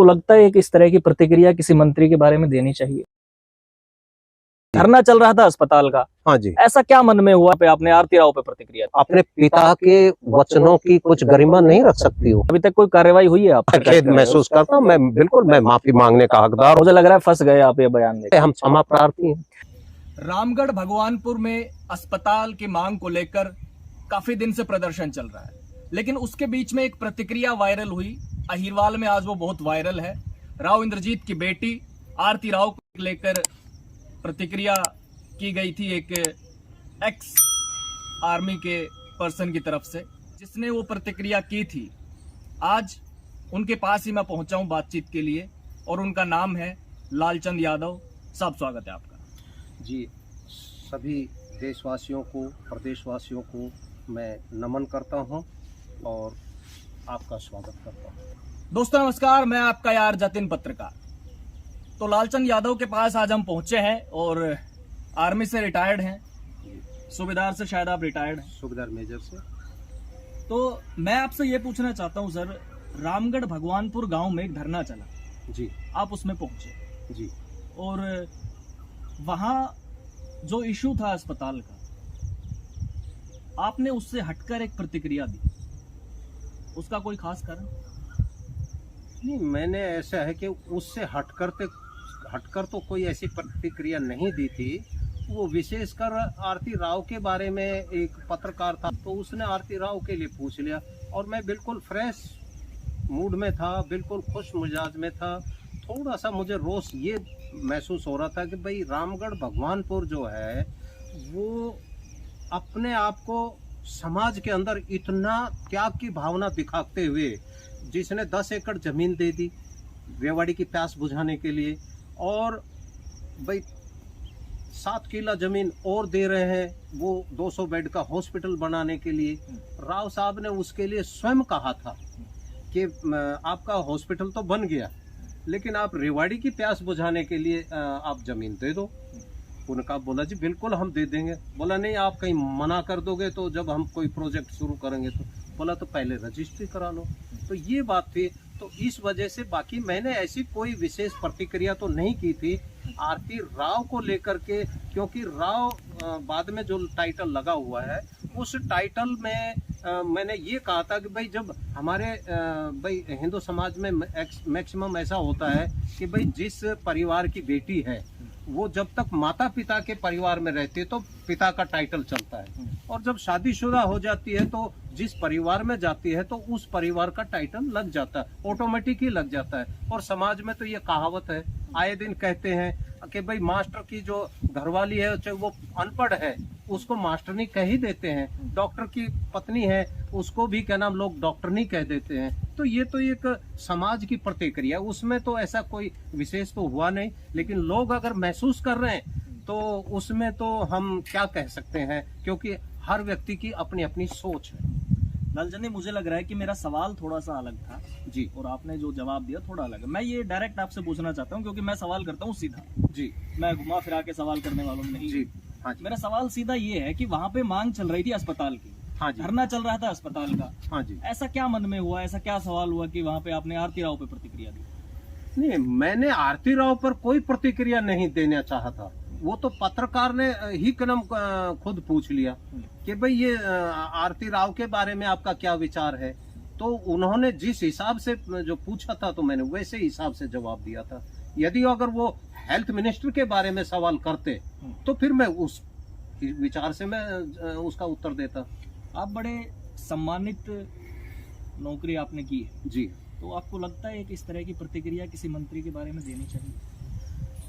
आपको लगता है कि इस तरह की प्रतिक्रिया किसी मंत्री के बारे में देनी चाहिए? धरना चल रहा था अस्पताल का, हाँ जी, ऐसा क्या मन में हुआ पे आपने आरती राव पे प्रतिक्रिया दी? अपने पिता के वचनों की कुछ गरिमा नहीं रख सकती हो। अभी तक कोई कार्रवाई हुई है आप पर? खेद महसूस करता हूँ मैं, बिल्कुल मैं माफी मांगने का हकदार हूँ। मुझे लग रहा है फंस गए आप ये बयान देकर। हम क्षमा प्रार्थी हैं। रामगढ़ भगवानपुर में अस्पताल की मांग को लेकर काफी दिन से प्रदर्शन चल रहा है, लेकिन उसके बीच में एक प्रतिक्रिया वायरल हुई। अहिरवाल में आज वो बहुत वायरल है। राव इंद्रजीत की बेटी आरती राव को लेकर प्रतिक्रिया की गई थी एक एक्स आर्मी के पर्सन की तरफ से, जिसने वो प्रतिक्रिया की थी। आज उनके पास ही मैं पहुंचा हूं बातचीत के लिए, और उनका नाम है लालचंद यादव साहब। स्वागत है आपका जी। सभी देशवासियों को, प्रदेशवासियों को मैं नमन करता हूं और आपका स्वागत करता हूं। दोस्तों नमस्कार, मैं आपका यार जतिन पत्रकार। तो लालचंद यादव के पास आज हम पहुंचे हैं, और आर्मी से रिटायर्ड हैं, सूबेदार से शायद आप रिटायर्ड हैं, सूबेदार मेजर से। तो मैं आपसे ये पूछना चाहता हूं सर, रामगढ़ भगवानपुर गांव में एक धरना चला जी, आप उसमें पहुंचे जी, और वहां जो इशू था अस्पताल का, आपने उससे हटकर एक प्रतिक्रिया दी, उसका कोई खास कारण? नहीं, मैंने ऐसा है कि उससे हटकर तो कोई ऐसी प्रतिक्रिया नहीं दी थी। वो विशेषकर आरती राव के बारे में एक पत्रकार था, तो उसने आरती राव के लिए पूछ लिया, और मैं बिल्कुल फ्रेश मूड में था, बिल्कुल खुश मिजाज में था। थोड़ा सा मुझे रोष ये महसूस हो रहा था कि भाई रामगढ़ भगवानपुर जो है वो अपने आप को समाज के अंदर इतना त्याग की भावना दिखाते हुए, जिसने 10 एकड़ जमीन दे दी रेवाड़ी की प्यास बुझाने के लिए, और भाई 7 किला जमीन और दे रहे हैं वो 200 बेड का हॉस्पिटल बनाने के लिए। राव साहब ने उसके लिए स्वयं कहा था कि आपका हॉस्पिटल तो बन गया, लेकिन आप रेवाड़ी की प्यास बुझाने के लिए आप जमीन दे दो। उनका बोला जी बिल्कुल हम दे देंगे। बोला नहीं, आप कहीं मना कर दोगे तो जब हम कोई प्रोजेक्ट शुरू करेंगे तो। बोला तो पहले रजिस्ट्री करा लो। तो ये बात थी, तो इस वजह से बाकी मैंने ऐसी कोई विशेष प्रतिक्रिया तो नहीं की थी आरती राव को लेकर के, क्योंकि राव बाद में जो टाइटल लगा हुआ है उस टाइटल में मैंने ये कहा था कि भाई जब हमारे भाई हिंदू समाज में मैक्सिमम ऐसा होता है कि भाई जिस परिवार की बेटी है वो जब तक माता पिता के परिवार में रहती है तो पिता का टाइटल चलता है, और जब शादीशुदा हो जाती है तो जिस परिवार में जाती है तो उस परिवार का टाइटल लग जाता है, ऑटोमेटिक ही लग जाता है। और समाज में तो ये कहावत है, आए दिन कहते हैं कि भाई मास्टर की जो घरवाली है चाहे वो अनपढ़ है उसको मास्टरनी कह ही देते हैं, डॉक्टर की पत्नी है उसको भी क्या नाम लोग डॉक्टरनी कह देते हैं। तो ये तो एक समाज की प्रतिक्रिया, उसमें तो ऐसा कोई विशेष तो हुआ नहीं, लेकिन लोग अगर महसूस कर रहे हैं तो उसमें तो हम क्या कह सकते हैं, क्योंकि हर व्यक्ति की अपनी अपनी सोच है। लालचंद, मुझे लग रहा है कि मेरा सवाल थोड़ा सा अलग था जी, और आपने जो जवाब दिया थोड़ा अलग है। मैं ये डायरेक्ट आपसे पूछना चाहता हूँ, क्योंकि मैं सवाल करता हूँ सीधा जी, मैं घुमा फिरा के सवाल करने वालों में नहीं। जी, हाँ जी, मेरा सवाल सीधा ये है कि वहाँ पे मांग चल रही थी अस्पताल की, हाँ जी, धरना चल रहा था अस्पताल का, हाँ जी। ऐसा क्या मन में हुआ, ऐसा क्या सवाल हुआ कि वहाँ पे आपने आरती राव पे प्रतिक्रिया दी? नहीं, मैंने आरती राव पर कोई प्रतिक्रिया नहीं देना चाहा था, वो तो पत्रकार ने ही कदम खुद पूछ लिया कि भाई ये आरती राव के बारे में आपका क्या विचार है। तो उन्होंने जिस हिसाब से जो पूछा था तो मैंने वैसे हिसाब से जवाब दिया था। यदि अगर वो हेल्थ मिनिस्टर के बारे में सवाल करते तो फिर मैं उस विचार से मैं उसका उत्तर देता। आप बड़े सम्मानित नौकरी आपने की है जी, तो आपको लगता है कि इस तरह की प्रतिक्रिया किसी मंत्री के बारे में देनी चाहिए?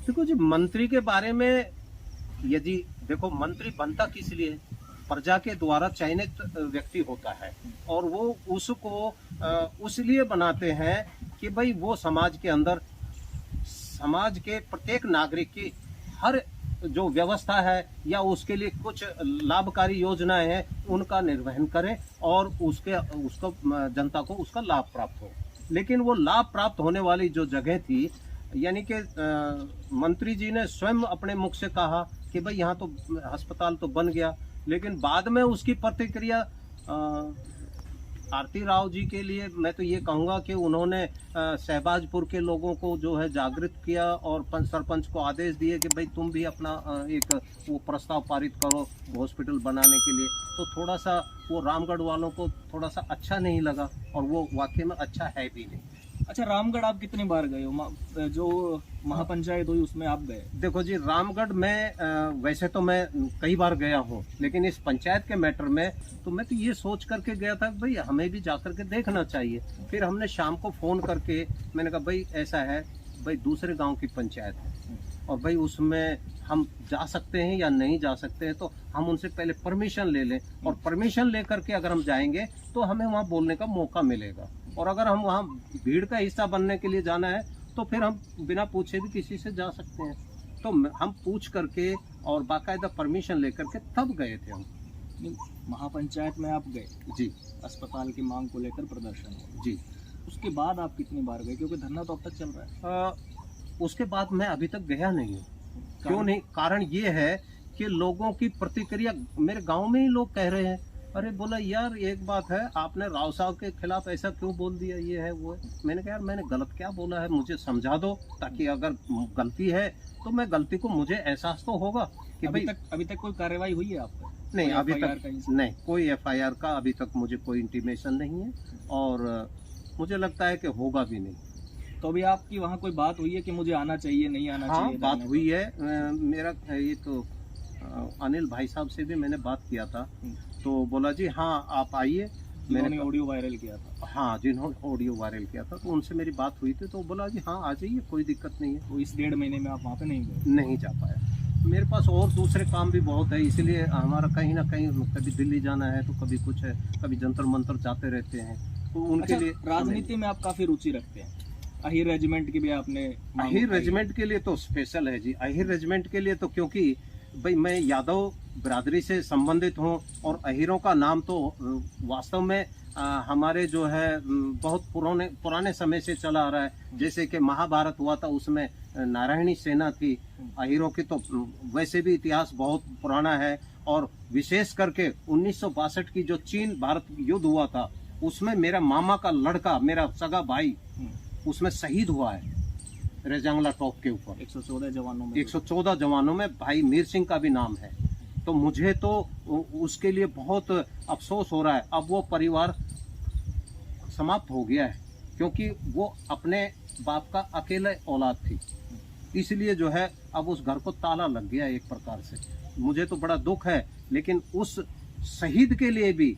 देखो जी, मंत्री के बारे में यदि देखो मंत्री बनता किस लिए, प्रजा के द्वारा चयनित व्यक्ति होता है, और वो उसको उसलिए बनाते हैं कि भाई वो समाज के अंदर समाज के प्रत्येक नागरिक की हर जो व्यवस्था है या उसके लिए कुछ लाभकारी योजनाएं हैं उनका निर्वहन करें और उसको जनता को उसका लाभ प्राप्त हो। लेकिन वो लाभ प्राप्त होने वाली जो जगह थी, यानी कि मंत्री जी ने स्वयं अपने मुख से कहा कि भाई यहाँ तो अस्पताल तो बन गया, लेकिन बाद में उसकी प्रतिक्रिया आरती राव जी के लिए मैं तो ये कहूँगा कि उन्होंने शहबाजपुर के लोगों को जो है जागृत किया और सरपंच को आदेश दिए कि भाई तुम भी अपना एक वो प्रस्ताव पारित करो हॉस्पिटल बनाने के लिए। तो थोड़ा सा वो रामगढ़ वालों को थोड़ा सा अच्छा नहीं लगा और वो वाकई में अच्छा है भी नहीं। अच्छा, रामगढ़ आप कितनी बार गए हो? जो महापंचायत हुई उसमें आप गए? देखो जी, रामगढ़ में वैसे तो मैं कई बार गया हूँ, लेकिन इस पंचायत के मैटर में तो मैं तो ये सोच करके गया था कि भाई हमें भी जा करके देखना चाहिए। फिर हमने शाम को फ़ोन करके मैंने कहा भाई ऐसा है, भाई दूसरे गांव की पंचायत है और भाई उसमें हम जा सकते हैं या नहीं जा सकते हैं, तो हम उनसे पहले परमिशन ले लें और परमिशन ले करके अगर हम जाएंगे तो हमें वहाँ बोलने का मौका मिलेगा। और अगर हम वहाँ भीड़ का हिस्सा बनने के लिए जाना है तो फिर हम बिना पूछे भी किसी से जा सकते हैं। तो हम पूछ करके और बाकायदा परमिशन लेकर के तब गए थे हम। महापंचायत में आप गए जी, अस्पताल की मांग को लेकर प्रदर्शन हुआ। जी। उसके बाद आप कितनी बार गए, क्योंकि धरना तो अब तक चल रहा है? उसके बाद मैं अभी तक गया नहीं हूँ। क्यों नहीं? कारण ये है कि लोगों की प्रतिक्रिया, मेरे गांव में ही लोग कह रहे हैं, अरे बोला यार एक बात है, आपने राव साहब के खिलाफ ऐसा क्यों बोल दिया, ये है वो है। मैंने कहा यार मैंने गलत क्या बोला है, मुझे समझा दो, ताकि अगर गलती है तो मैं गलती को मुझे एहसास तो होगा कि अभी तक कोई कार्रवाई हुई है आप पर? नहीं, अभी तक नहीं, कोई एफआईआर का अभी तक मुझे कोई इंटीमेशन नहीं है और मुझे लगता है कि होगा भी नहीं। तो अभी आपकी वहाँ कोई बात हुई है कि मुझे आना चाहिए, नहीं आना चाहिए? हाँ, बात हुई है। मेरा ये तो अनिल भाई साहब से भी मैंने बात किया था, तो बोला जी हाँ आप आइए। मैंने ऑडियो वायरल किया था। हाँ, जिन्होंने ऑडियो वायरल किया था तो उनसे मेरी बात हुई थी, तो बोला जी हाँ आ जाइए, कोई दिक्कत नहीं है। तो इस 1.5 महीने में आप वहाँ पे नहीं गए? नहीं जा पाया, मेरे पास और दूसरे काम भी बहुत है, इसलिए हमारा कहीं ना कहीं कभी दिल्ली जाना है तो कभी कुछ है, कभी जंतर मंतर जाते रहते हैं, तो उनके लिए। राजनीति में आप काफी रुचि रखते हैं, अहिर रेजिमेंट की भी आपने? अहिर रेजिमेंट के लिए तो स्पेशल है जी, अहिर रेजिमेंट के लिए तो, क्योंकि भाई मैं यादव बिरादरी से संबंधित हूँ और अहिरों का नाम तो वास्तव में हमारे जो है बहुत पुराने समय से चला आ रहा है। जैसे कि महाभारत हुआ था उसमें नारायणी सेना थी, अहिरों की तो वैसे भी इतिहास बहुत पुराना है। और विशेष करके 1962 की जो चीन भारत युद्ध हुआ था उसमें मेरा मामा का लड़का, मेरा सगा भाई, उसमें शहीद हुआ है रेजांगला टॉप के ऊपर। 114 जवानों में भाई मीर सिंह का भी नाम है। तो मुझे तो उसके लिए बहुत अफसोस हो रहा है। अब वो परिवार समाप्त हो गया है क्योंकि वो अपने बाप का अकेले औलाद थी, इसलिए जो है अब उस घर को ताला लग गया एक प्रकार से। मुझे तो बड़ा दुख है, लेकिन उस शहीद के लिए भी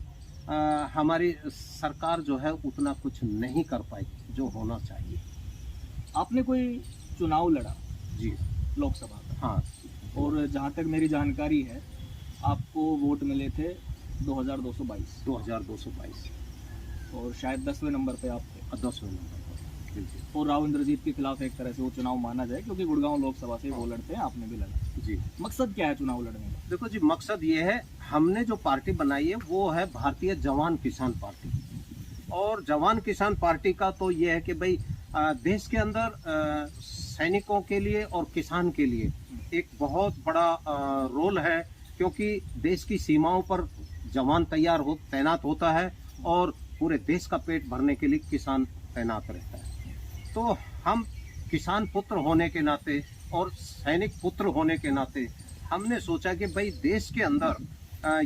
हमारी सरकार जो है उतना कुछ नहीं कर पाई जो होना चाहिए। आपने कोई चुनाव लड़ा? जी, लोकसभा का। हाँ, और जहाँ तक मेरी जानकारी है आपको वोट मिले थे 2222 और शायद 10वें नंबर पे आप थे। 10वें नंबर पर, बिल्कुल। और राव इंद्रजीत के खिलाफ एक तरह से वो चुनाव माना जाए, क्योंकि गुड़गांव लोकसभा से वो लड़ते हैं, आपने भी लड़ा। जी। मकसद क्या है चुनाव लड़ने का? देखो जी, मकसद ये है, हमने जो पार्टी बनाई है वो है भारतीय जवान किसान पार्टी। और जवान किसान पार्टी का तो ये है कि भाई देश के अंदर सैनिकों के लिए और किसान के लिए एक बहुत बड़ा रोल है, क्योंकि देश की सीमाओं पर जवान तैनात होता है और पूरे देश का पेट भरने के लिए किसान तैनात रहता है। तो हम किसान पुत्र होने के नाते और सैनिक पुत्र होने के नाते हमने सोचा कि भाई देश के अंदर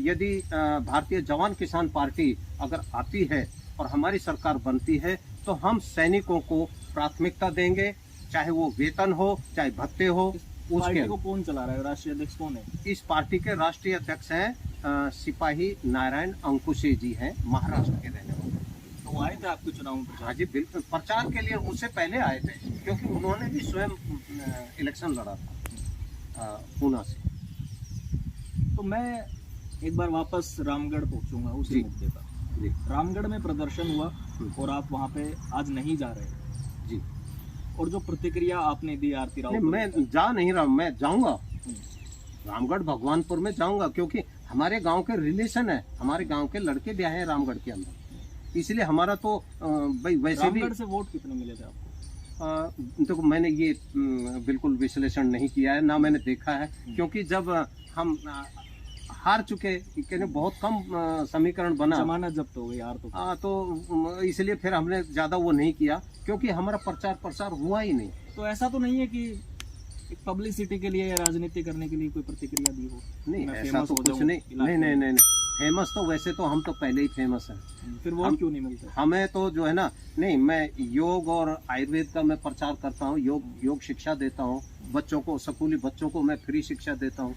यदि भारतीय जवान किसान पार्टी अगर आती है और हमारी सरकार बनती है तो हम सैनिकों को प्राथमिकता देंगे, चाहे वो वेतन हो चाहे भत्ते हो। पार्टी को कौन चला रहा है? राष्ट्रीय अध्यक्ष कौन है? इस पार्टी के राष्ट्रीय अध्यक्ष हैं सिपाही नारायण अंकुशे जी हैं, महाराष्ट्र के रहने वाले। तो वो आए थे आपके चुनाव में? हाँ जी, बिल्कुल, प्रचार के लिए उससे पहले आए थे, क्योंकि उन्होंने भी स्वयं इलेक्शन लड़ा था पूना से। तो मैं एक बार वापस रामगढ़ पहुंचूंगा उसी मुद्दे पर। रामगढ़ में प्रदर्शन हुआ और आप वहाँ पे आज नहीं जा रहे जी, और जो प्रतिक्रिया आपने दी आरती राव, मैं जा नहीं रहा, मैं जाऊंगा रामगढ़ भगवानपुर में जाऊंगा, क्योंकि हमारे गांव के रिलेशन है, हमारे गांव के लड़के ब्याह हैं रामगढ़ के अंदर, इसलिए हमारा तो भाई वैसे भी। रामगढ़ से वोट कितने मिले थे आपको? देखो, मैंने ये बिल्कुल विश्लेषण नहीं किया है, ना मैंने देखा है, क्योंकि जब हार चुके, क्योंकि बहुत कम समीकरण बना। जमानत जब्त हो गई यार तो इसलिए फिर हमने ज्यादा वो नहीं किया, क्योंकि हमारा प्रचार प्रसार हुआ ही नहीं। तो ऐसा तो नहीं है कि एक पब्लिसिटी के लिए या राजनीति करने के लिए कोई प्रतिक्रिया दी हो? नहीं, मैं ऐसा famous तो हो कुछ जाऊं नहीं। इलाके नहीं में। फेमस तो वैसे तो हम तो पहले ही फेमस हैं। फिर वो हम- क्यों नहीं मिलते? हमें तो जो है ना, नहीं, मैं योग और आयुर्वेद का मैं प्रचार करता हूँ, योग शिक्षा देता हूँ बच्चों को, स्कूली बच्चों को मैं फ्री शिक्षा देता हूँ।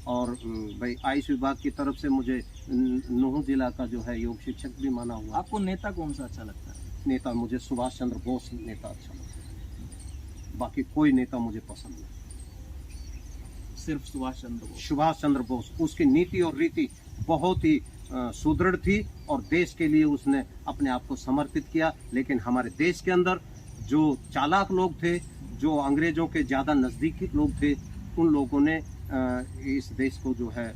और भाई आयुष विभाग की तरफ से मुझे नूह जिला का जो है योग शिक्षक भी माना हुआ। आपको नेता कौन सा अच्छा लगता है? नेता मुझे सुभाष चंद्र बोस नेता अच्छा लगता है, बाकी कोई नेता मुझे पसंद नहीं। सिर्फ सुभाष चंद्र बोस। सुभाष चंद्र बोस, उसकी नीति और रीति बहुत ही सुदृढ़ थी और देश के लिए उसने अपने आप को समर्पित किया। लेकिन हमारे देश के अंदर जो चालाक लोग थे, जो अंग्रेजों के ज्यादा नजदीकी लोग थे, उन लोगों ने इस देश को जो है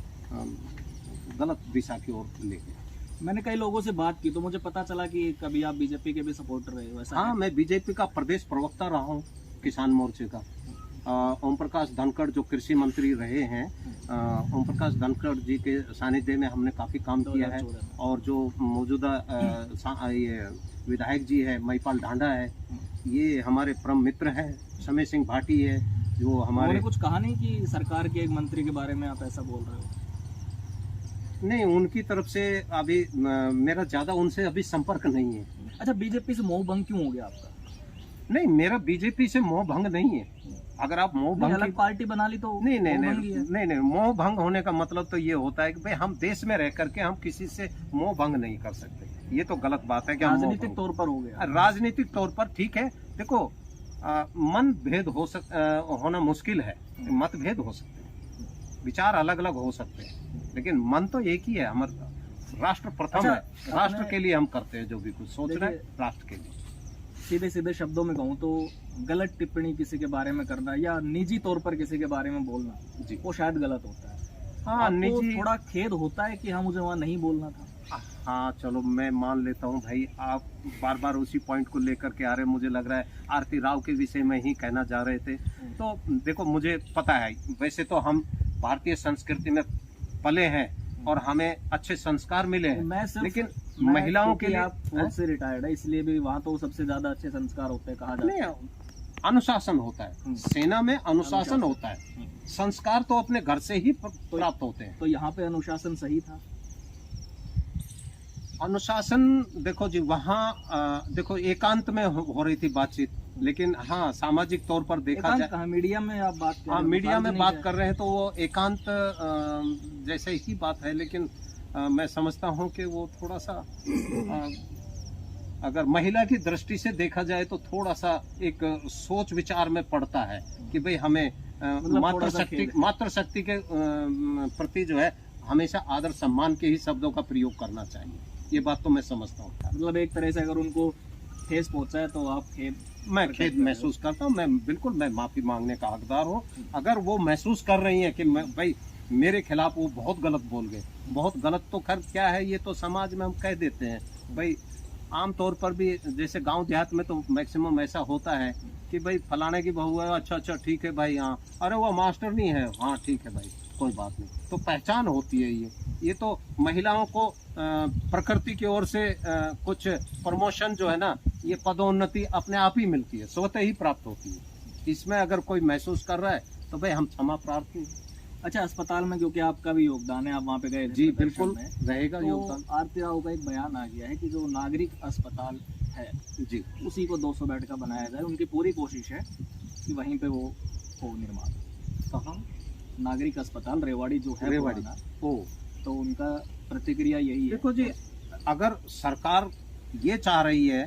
गलत दिशा की ओर ले गया। मैंने कई लोगों से बात की तो मुझे पता चला कि कभी आप बीजेपी के भी सपोर्टर रहे हो, ऐसा हाँ, है? मैं बीजेपी का प्रदेश प्रवक्ता रहा हूँ, किसान मोर्चे का। ओम प्रकाश धनखड़ जो कृषि मंत्री रहे हैं, ओम प्रकाश धनखड़ जी के सानिध्य में हमने काफी काम किया है। 2014 में। और जो मौजूदा ये विधायक जी है महिपाल ढांडा है, ये हमारे परम मित्र हैं। समय सिंह भाटी है जो हमारे। उन्होंने कुछ कहा नहीं कि सरकार के एक मंत्री के बारे में आप ऐसा बोल रहे हो? नहीं, उनकी तरफ से अभी मेरा ज्यादा उनसे अभी संपर्क नहीं है। अच्छा, बीजेपी से मोह भंग क्यों हो गया आपका? नहीं, मेरा बीजेपी से मोह भंग नहीं है। अगर आप मोह नहीं, भंग अलग की पार्टी बना ली तो नहीं नहीं मोह भंग ही नहीं है। नहीं नहीं मोह भंग होने का मतलब तो ये होता है कि भाई हम देश में रह करके हम किसी से मोह भंग नहीं कर सकते। ये तो गलत बात है कि हम मोह राजनीतिक भंग- तौर पर हो गया। राजनीतिक तौर पर ठीक है। देखो, मन भेद होना मुश्किल है, मतभेद हो सकते हैं, विचार अलग अलग हो सकते हैं, लेकिन मन तो एक ही है। हमारा राष्ट्र प्रथम अच्छा, है। राष्ट्र आपने- के लिए हम करते हैं जो भी कुछ सोच रहे हैं, देखिए- राष्ट्र के लिए। सीधे सीधे शब्दों में कहूँ तो गलत टिप्पणी किसी के बारे में करना या निजी तौर पर किसी के बारे में बोलना, जी वो शायद गलत होता है। हाँ, आपको निजी। थोड़ा खेद होता है कि हाँ, मुझे वहाँ नहीं बोलना था? हाँ, चलो मैं मान लेता हूँ भाई, आप बार बार उसी पॉइंट को लेकर के आ रहे हैं। मुझे लग रहा है आरती राव के विषय में ही कहना जा रहे थे। तो देखो, मुझे पता है, वैसे तो हम भारतीय संस्कृति में पले हैं और हमें अच्छे संस्कार मिले हैं, मैं सिर्फ लेकिन महिलाओं के लिए आप फौज से रिटायर्ड है, इसलिए भी वहाँ तो सबसे ज्यादा अच्छे संस्कार होते हैं कहा जाता है। नहीं, अनुशासन होता है। सेना में अनुशासन होता है। संस्कार तो अपने घर से ही प्राप्त होते हैं। तो यहाँ पे अनुशासन सही था? अनुशासन देखो जी, वहाँ देखो एकांत में हो रही थी बातचीत, लेकिन हाँ, सामाजिक तौर पर देखा एकांत जाए, कहाँ, मीडिया में आप बात कर रहे हाँ, हो, मीडिया में सार्वजनिक बात है। कर रहे हैं तो वो एकांत जैसे ही बात है। लेकिन मैं समझता हूँ कि वो थोड़ा सा अगर महिला की दृष्टि से देखा जाए तो थोड़ा सा एक सोच विचार में पड़ता है कि भाई हमें मतलब थोड़ा सा खेद है। मातृशक्ति के प्रति जो है हमेशा आदर सम्मान के ही शब्दों का प्रयोग करना चाहिए। ये बात तो मैं समझता हूँ। मतलब एक तरह से अगर उनको ठेस पहुंचा है तो आप खेद मैं खेद महसूस करता हूँ। मैं माफी मांगने का हकदार हूँ। अगर वो महसूस कर रही हैं कि भाई मेरे खिलाफ वो बहुत गलत बोल गए, बहुत गलत तो खैर क्या है, ये तो समाज में हम कह देते हैं भाई। आमतौर पर भी जैसे गांव देहात में तो मैक्सिमम ऐसा होता है कि भाई फलाने की बहू है, अच्छा ठीक है भाई, हाँ, अरे वो मास्टर नहीं है, हाँ ठीक है भाई, कोई बात नहीं। तो पहचान होती है ये तो महिलाओं को प्रकृति की ओर से कुछ प्रमोशन जो है ना, ये पदोन्नति अपने आप ही मिलती है, स्वतः ही प्राप्त होती है। इसमें अगर कोई महसूस कर रहा है तो भाई हम क्षमा प्रार्थी हैं। अच्छा, अस्पताल में क्योंकि आपका भी योगदान है, आप वहाँ पे गए थे जी प्रदर्शन बिल्कुल में, रहेगा तो योगदान। आरती राव का एक बयान आ गया है कि जो नागरिक अस्पताल है जी उसी को 200 बेड का बनाया जाए। उनकी पूरी कोशिश है कि वहीं पे वो हो निर्माण। कहाँ? नागरिक अस्पताल रेवाड़ी जो है रेवाड़ी। पुराना, ओ तो उनका प्रतिक्रिया यही है। देखो जी, अगर सरकार ये चाह रही है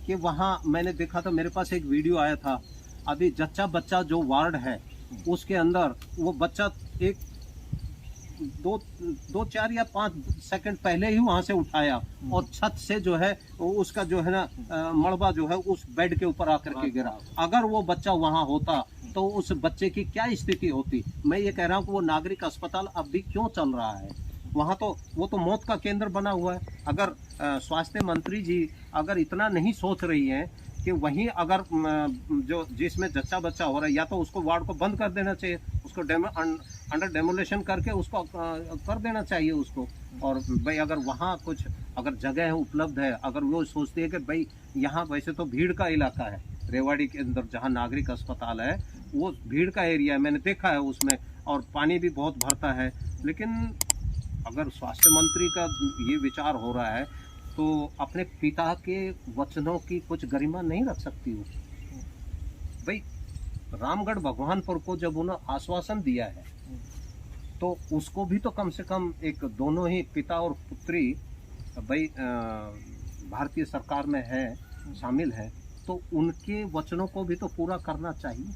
कि वहाँ, मैंने देखा था, मेरे पास एक वीडियो आया था, अभी जच्चा बच्चा जो वार्ड है उसके अंदर वो बच्चा एक दो 4 या 5 सेकंड पहले ही वहां से उठाया और छत से जो है उसका जो है ना मलबा जो है उस बेड के ऊपर आकर के गिरा। अगर वो बच्चा वहां होता तो उस बच्चे की क्या स्थिति होती। मैं ये कह रहा हूँ कि वो नागरिक अस्पताल अब भी क्यों चल रहा है वहां, तो वो तो मौत का केंद्र बना हुआ है। अगर स्वास्थ्य मंत्री जी अगर इतना नहीं सोच रही हैं कि वहीं अगर जो जिसमें जच्चा बच्चा हो रहा है, या तो उसको वार्ड को बंद कर देना चाहिए, उसको अंडर डेमोलेशन करके उसको कर देना चाहिए उसको। और भाई अगर वहाँ कुछ अगर जगह है उपलब्ध है, अगर वो सोचती है कि भाई यहाँ वैसे तो भीड़ का इलाका है, रेवाड़ी के अंदर जहाँ नागरिक अस्पताल है वो भीड़ का एरिया है, मैंने देखा है उसमें, और पानी भी बहुत भरता है। लेकिन अगर स्वास्थ्य मंत्री का ये विचार हो रहा है तो अपने पिता के वचनों की कुछ गरिमा नहीं रख सकती हो। भाई रामगढ़ भगवानपुर को जब उन्होंने आश्वासन दिया है तो उसको भी तो कम से कम एक दोनों ही पिता और पुत्री भाई भारतीय सरकार में है, शामिल है, तो उनके वचनों को भी तो पूरा करना चाहिए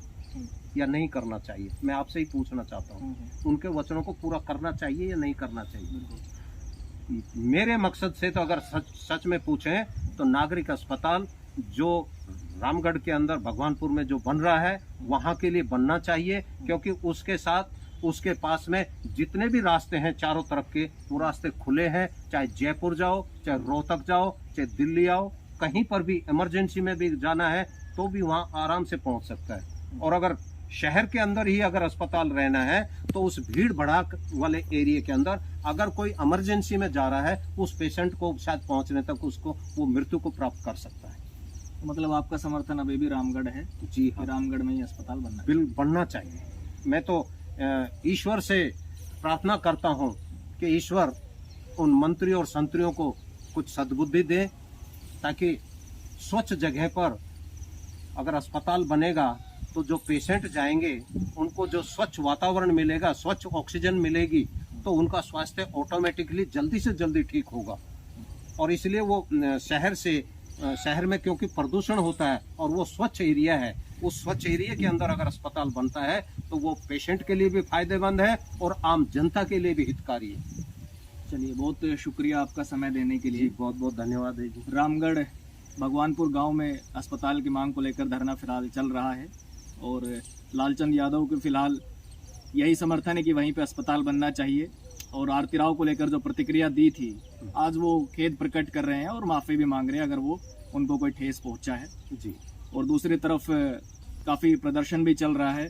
या नहीं करना चाहिए। मैं आपसे ही पूछना चाहता हूँ, उनके वचनों को पूरा करना चाहिए या नहीं करना चाहिए। मेरे मकसद से तो अगर सच में पूछें तो नागरिक अस्पताल जो रामगढ़ के अंदर भगवानपुर में जो बन रहा है वहाँ के लिए बनना चाहिए, क्योंकि उसके साथ उसके पास में जितने भी रास्ते हैं चारों तरफ के वो रास्ते खुले हैं। चाहे जयपुर जाओ, चाहे रोहतक जाओ, चाहे दिल्ली आओ, कहीं पर भी इमरजेंसी में भी जाना है तो भी वहाँ आराम से पहुँच सकता है। और अगर शहर के अंदर ही अगर अस्पताल रहना है तो उस भीड़ भड़ाक वाले एरिया के अंदर अगर कोई इमरजेंसी में जा रहा है उस पेशेंट को शायद पहुंचने तक उसको वो मृत्यु को प्राप्त कर सकता है। मतलब आपका समर्थन अभी भी रामगढ़ है? जी हाँ, रामगढ़ में ही अस्पताल बनना बिल बनना चाहिए। मैं तो ईश्वर से प्रार्थना करता हूँ कि ईश्वर उन मंत्री और संतरियों को कुछ सद्बुद्धि दे, ताकि स्वच्छ जगह पर अगर अस्पताल बनेगा तो जो पेशेंट जाएंगे उनको जो स्वच्छ वातावरण मिलेगा, स्वच्छ ऑक्सीजन मिलेगी, तो उनका स्वास्थ्य ऑटोमेटिकली जल्दी से जल्दी ठीक होगा। और इसलिए वो शहर में क्योंकि प्रदूषण होता है और वो स्वच्छ एरिया है, उस स्वच्छ एरिया के अंदर अगर अस्पताल बनता है तो वो पेशेंट के लिए भी फायदेमंद है और आम जनता के लिए भी हितकारी है। चलिए, बहुत शुक्रिया आपका समय देने के लिए। बहुत बहुत धन्यवाद है जी। रामगढ़ भगवानपुर गांव में अस्पताल की मांग को लेकर धरना फिलहाल चल रहा है और लालचंद यादव के फिलहाल यही समर्थन है कि वहीं पे अस्पताल बनना चाहिए। और आरती राव को लेकर जो प्रतिक्रिया दी थी, आज वो खेद प्रकट कर रहे हैं और माफ़ी भी मांग रहे हैं अगर वो उनको कोई ठेस पहुंचा है जी। और दूसरी तरफ काफ़ी प्रदर्शन भी चल रहा है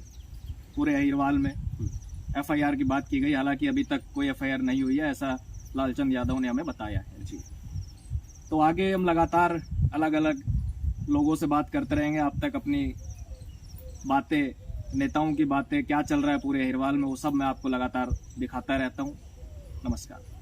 पूरे अहिरवाल में। एफआईआर की बात की गई, हालांकि अभी तक कोई एफआईआर नहीं हुई है, ऐसा लालचंद यादव ने हमें बताया है जी। तो आगे हम लगातार अलग अलग लोगों से बात करते रहेंगे। आप तक अपनी बातें, नेताओं की बातें, क्या चल रहा है पूरे अहिरवाल में, वो सब मैं आपको लगातार दिखाता रहता हूँ। नमस्कार।